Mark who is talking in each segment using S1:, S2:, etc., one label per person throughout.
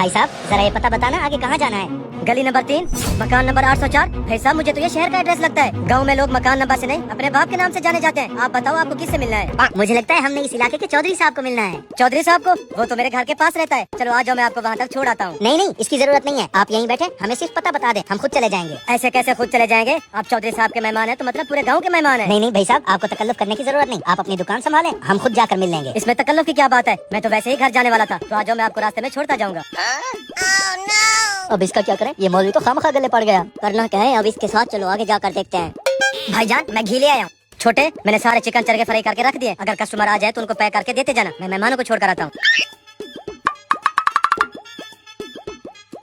S1: भाई साहब जरा ये पता बताना आगे कहाँ जाना है। गली नंबर 3, मकान नंबर 804। भाई साहब मुझे तो ये शहर का एड्रेस लगता है। गांव में लोग मकान नंबर से नहीं अपने बाप के नाम से जाने जाते हैं। आप बताओ आपको किससे मिलना है?
S2: मुझे लगता है हमने इस इलाके के चौधरी साहब को मिलना है।
S1: चौधरी साहब को? वो तो मेरे घर के पास रहता है। चलो आ जाओ, मैं आपको वहाँ तक छोड़ आता हूँ।
S2: नहीं नहीं, इसकी जरूरत नहीं है, आप यहीं बैठे, हमें सिर्फ पता बता दे, हम खुद चले जाएंगे।
S1: ऐसे कैसे खुद चले जाएंगे? आप चौधरी साहब के मेहमान हैं तो मतलब पूरे गाँव के मेहमान हैं।
S2: नहीं नहीं भाई साहब, आपको तकल्लुफ करने की जरूरत नहीं, आप अपनी दुकान संभालें, हम खुद जाकर मिल लेंगे।
S1: इसमें तकल्लुफ की क्या बात है? मैं तो वैसे ही घर जाने वाला था। तो आ जाओ, मैं आपको रास्ते में छोड़ता जाऊंगा।
S2: अब इसका क्या करें? ये मौलवी तो खामखा गले पड़ गया। करना क्या है, अब इसके साथ चलो आगे जाकर देखते हैं।
S1: भाईजान मैं घी ले आया हूँ। छोटे, मैंने सारे चिकन चरगे फ्राई करके रख दिए। अगर कस्टमर आ जाए तो उनको पैक करके देते जाना। मैं मेहमानों को छोड़ कर आता हूँ।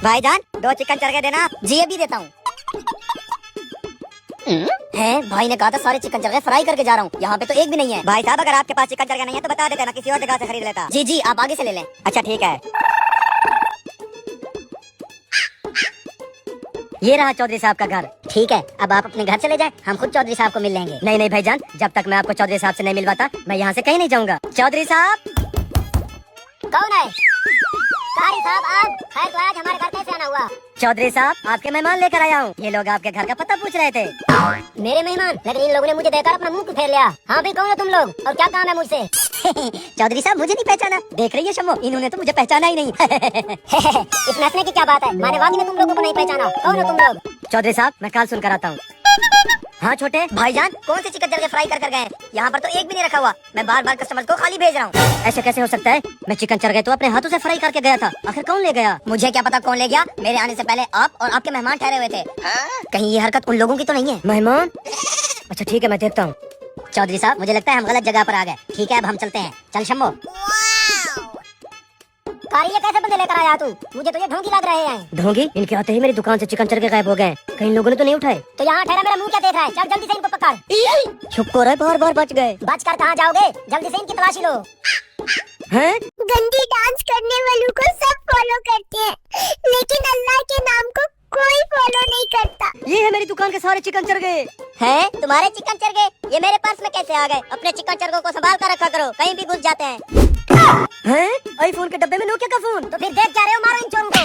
S1: भाईजान 2 चिकन चरगे देना आप।
S2: जी अभी देता हूँ।
S1: है भाई ने कहा था सारे चिकन चरगे फ्राई करके जा रहा हूँ, यहाँ पे तो एक भी नहीं है। भाई साहब अगर आपके पास चिकन चरगा नहीं है तो बता देते, मैं किसी और जगह से खरीद लेता।
S2: जी जी, आप आगे से ले लें।
S1: अच्छा ठीक है। ये रहा चौधरी साहब का घर।
S2: ठीक है, अब आप अपने घर चले जाएं, हम खुद चौधरी साहब को मिल लेंगे।
S1: नहीं नहीं भाईजान, जब तक मैं आपको चौधरी साहब से नहीं मिलवाता मैं यहाँ से कहीं नहीं जाऊंगा। चौधरी साहब।
S2: कौन है? कारी साहब आप है तो आज हमारे घर कैसे आना हुआ?
S1: चौधरी साहब आपके मेहमान लेकर आया हूँ। ये लोग आपके घर का पता पूछ रहे थे।
S2: मेरे मेहमान? लेकिन इन लोगों ने मुझे देखकर अपना मुंह फेर लिया। हाँ भी, कौन हो तुम लोग और क्या काम है मुझसे?
S1: चौधरी साहब मुझे नहीं पहचाना? देख रही है शम्मो, इन्होंने तो मुझे पहचाना ही नहीं।
S2: इसमें हंसने की क्या बात है? मैंने वाकई में तुम लोगों को नहीं पहचाना। कौन हो तुम लोग?
S1: चौधरी साहब मैं कॉल सुन कर आता हूँ। हाँ छोटे।
S2: भाईजान कौन से चिकन चरगे फ्राई कर गए? यहाँ पर तो एक भी नहीं रखा हुआ, मैं बार बार कस्टमर को खाली भेज रहा हूँ।
S1: ऐसे कैसे हो सकता है? मैं चिकन चरगे तो अपने हाथों से फ्राई करके गया था। आखिर कौन ले गया?
S2: मुझे क्या पता कौन ले गया, मेरे आने से पहले आप और आपके मेहमान ठहरे हुए थे। कहीं ये हरकत उन लोगों की तो नहीं है?
S1: मेहमान? अच्छा ठीक है, मैं देखता हूँ।
S2: चौधरी साहब मुझे लगता है हम गलत जगह पर आ गए। ठीक है अब हम चलते हैं। चल शम्भो। कारी ये कैसे बंदे लेकर आया तू? मुझे तो ये ढोंगी लग रहे हैं।
S1: ढोंगी? इनके आते ही मेरी दुकान से चिकन चरगे गायब हो गए। कहीं लोगों ने तो नहीं उठाए?
S2: तो यहाँ ठहरा मेरा मुंह क्या देख रहा है? चल जल्दी से इनको पकड़।
S1: चुप को रहे, बार बच गए।
S2: बच कर कहाँ जाओगे? जल्दी से इनकी तलाशी लो।
S1: हैं?
S3: गंदी डांस करने वालों को सब फॉलो करते हैं, लेकिन अल्लाह के नाम को कोई फॉलो नहीं करता।
S1: ये है मेरी दुकान के सारे चिकन चरगे।
S2: हैं? तुम्हारे चिकन चरगे? ये मेरे पर्स में कैसे आ गए? अपने चिकन चरगों को संभाल कर रखा करो, कहीं भी घुस जाते हैं।
S1: हैं? आईफोन के डब्बे में नोकिया का फोन।
S2: तो फिर देख क्या रहे हो? मारो इन चोरों को।